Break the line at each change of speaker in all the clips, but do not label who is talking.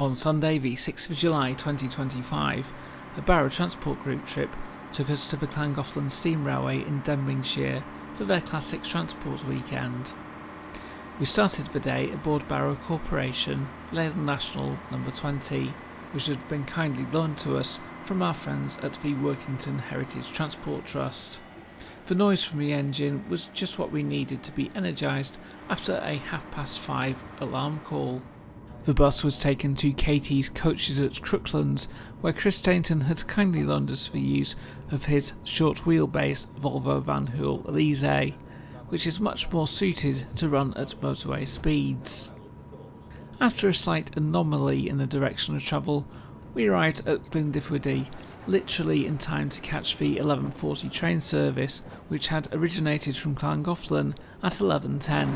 On Sunday the 6th of July 2025, a Barrow Transport Group trip took us to the Llangollen Steam Railway in Denbighshire for their Classic Transport weekend. We started the day aboard Barrow Corporation Leyland National No. 20, which had been kindly loaned to us from our friends at the Workington Heritage Transport Trust. The noise from the engine was just what we needed to be energised after a 5:30 alarm call. The bus was taken to Katie's Coaches at Crooklands, where Chris Stainton had kindly loaned us the use of his short wheelbase Volvo Van Hool Elise, which is much more suited to run at motorway speeds. After a slight anomaly in the direction of travel, we arrived at Glyndyfrdwy literally in time to catch the 11:40 train service, which had originated from Llangollen at 11:10.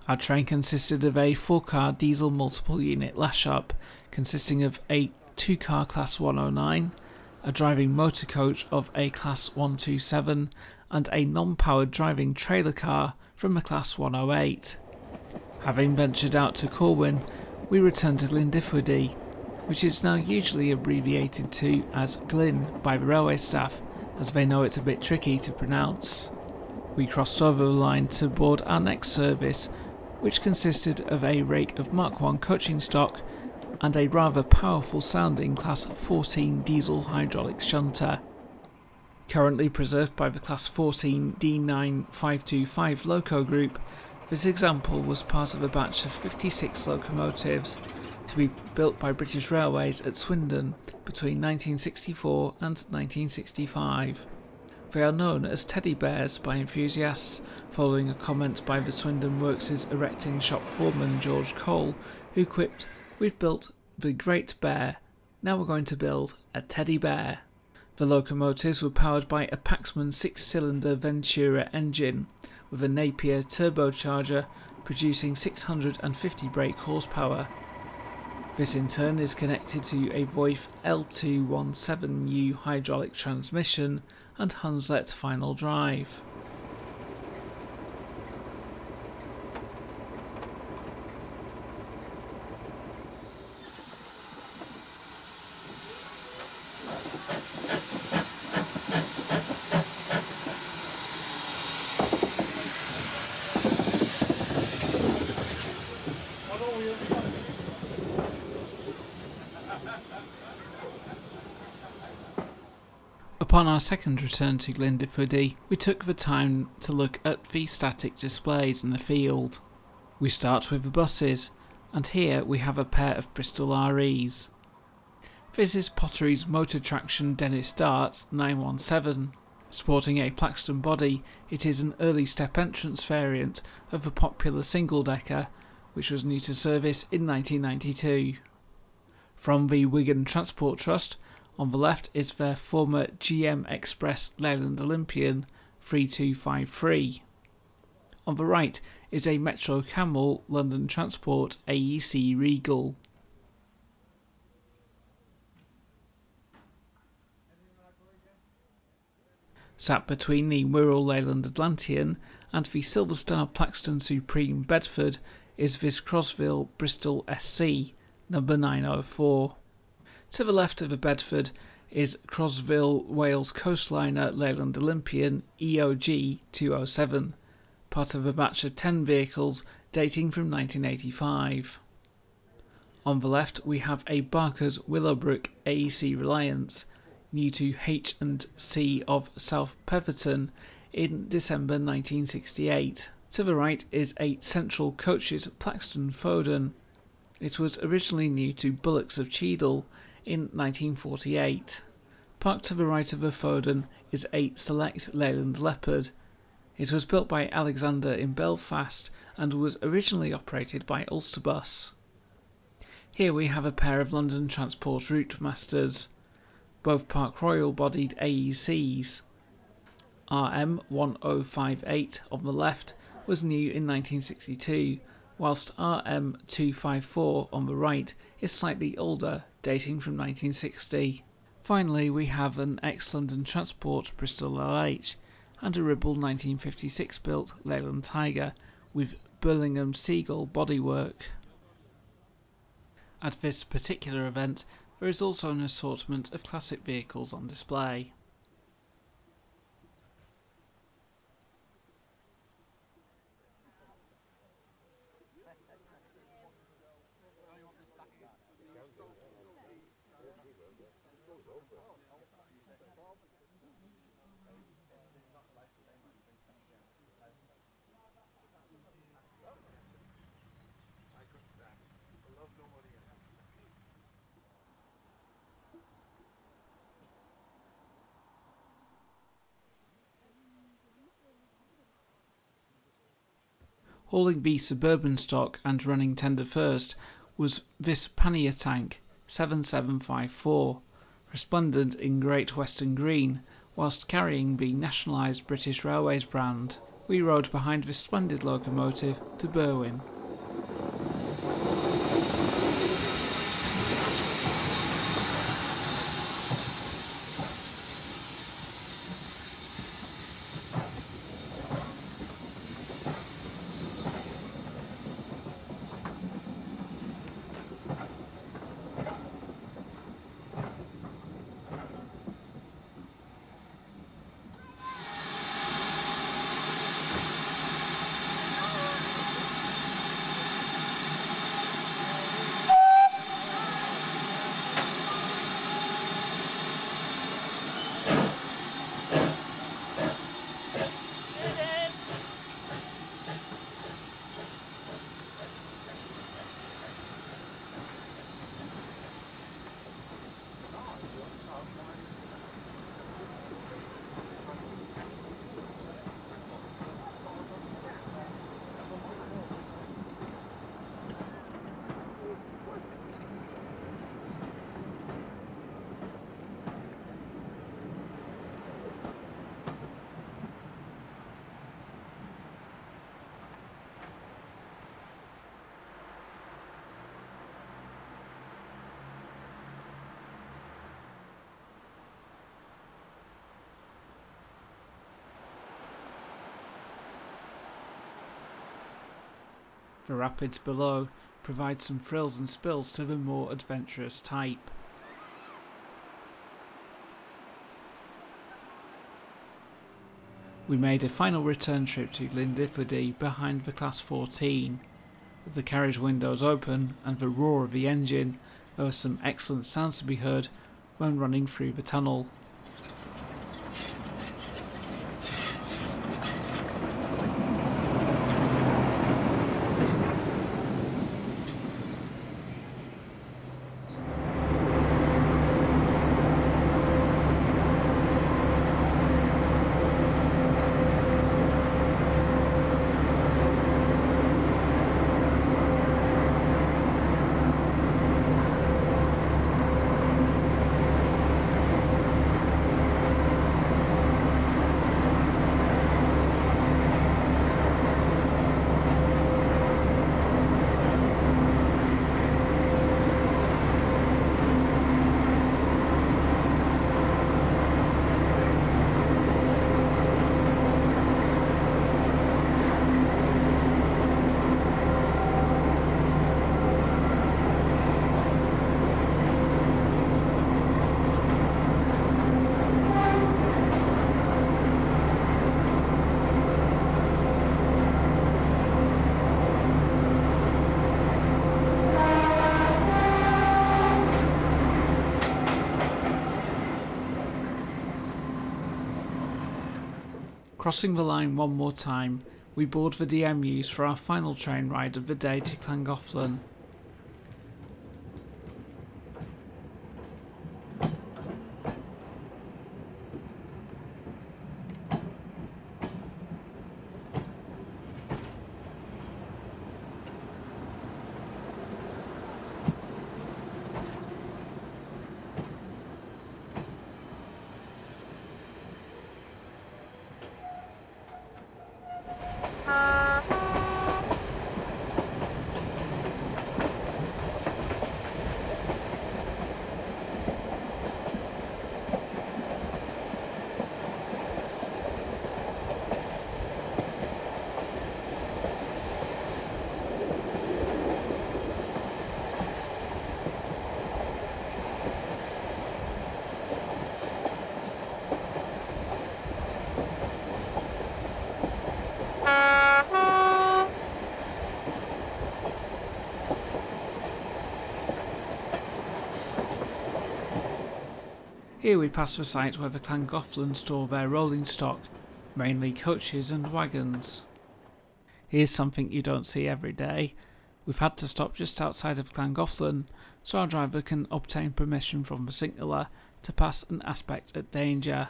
Our train consisted of a 4-car diesel multiple unit lash-up, consisting of a 2-car Class 109, a driving motor coach of a Class 127, and a non-powered driving trailer car from a Class 108. Having ventured out to Corwin, we returned to Glyndyfrdwy, which is now usually abbreviated to as Glyn by the railway staff, as they know it's a bit tricky to pronounce. We crossed over the line to board our next service, which consisted of a rake of Mark I coaching stock and a rather powerful sounding Class 14 diesel hydraulic shunter. Currently preserved by the Class 14 D9525 loco group, this example was part of a batch of 56 locomotives to be built by British Railways at Swindon between 1964 and 1965. They are known as teddy bears by enthusiasts, following a comment by the Swindon Works' erecting shop foreman George Cole, who quipped, "We've built the Great Bear, now we're going to build a teddy bear." The locomotives were powered by a Paxman 6-cylinder Ventura engine, with a Napier turbocharger producing 650 brake horsepower. This in turn is connected to a Voith L217U hydraulic transmission and Hunslet final drive. Upon our second return to Glyndyfrdwy, we took the time to look at the static displays in the field. We start with the buses, and here we have a pair of Bristol REs. This is Pottery's motor traction Dennis Dart 917. Sporting a Plaxton body, it is an early step entrance variant of the popular single-decker, which was new to service in 1992. From the Wigan Transport Trust, on the left is their former GM Express Leyland Olympian 3253. On the right is a Metro Camel London Transport AEC Regal. Sat between the Wirral Leyland Atlantean and the Silver Star Plaxton Supreme Bedford is this Crosville Bristol SC, number 904. To the left of the Bedford is Crosville Wales Coastliner Leyland Olympian EOG 207, part of a batch of 10 vehicles dating from 1985. On the left we have a Barker's Willowbrook AEC Reliance, new to H&C of South Petherton in December 1968. To the right is a Central Coaches Plaxton Foden. It was originally new to Bullocks of Cheadle in 1948. Parked to the right of the Foden is a Select Leyland Leopard. It was built by Alexander in Belfast and was originally operated by Ulsterbus. Here we have a pair of London Transport Route Masters, both Park Royal bodied AECs. RM1058 on the left was new in 1962, whilst RM254 on the right is slightly older, dating from 1960. Finally, we have an ex-London Transport Bristol LH and a Ribble 1956 built Leyland Tiger with Burlingham Seagull bodywork. At this particular event, there is also an assortment of classic vehicles on display. Hauling the suburban stock and running tender first was this pannier tank 7754, resplendent in Great Western Green, whilst carrying the nationalised British Railways brand. We rode behind this splendid locomotive to Berwyn. The rapids below provide some frills and spills to the more adventurous type. We made a final return trip to Glyndyfrdwy behind the Class 14. With the carriage windows open and the roar of the engine, there were some excellent sounds to be heard when running through the tunnel. Crossing the line one more time, we board the DMUs for our final train ride of the day to Llangollen. Here we pass the site where the Llangollen store their rolling stock, mainly coaches and wagons. Here's something you don't see every day. We've had to stop just outside of Llangollen so our driver can obtain permission from the signaller to pass an aspect at danger.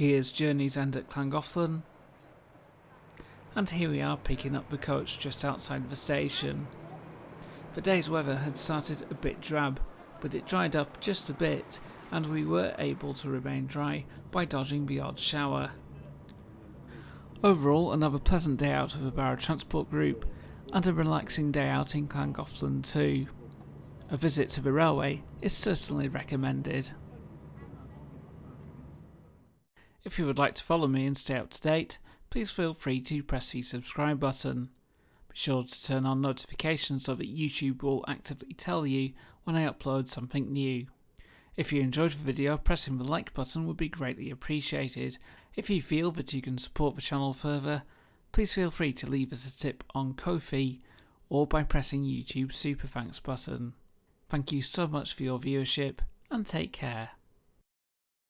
Here's Journey's End at Llangollen, and here we are picking up the coach just outside the station. The day's weather had started a bit drab, but it dried up just a bit and we were able to remain dry by dodging the odd shower. Overall, another pleasant day out of the Barrow Transport Group and a relaxing day out in Llangollen too. A visit to the railway is certainly recommended. If you would like to follow me and stay up to date, please feel free to press the subscribe button. Be sure to turn on notifications so that YouTube will actively tell you when I upload something new. If you enjoyed the video, pressing the like button would be greatly appreciated. If you feel that you can support the channel further, please feel free to leave us a tip on Ko-fi or by pressing YouTube's Super Thanks button. Thank you so much for your viewership and take care.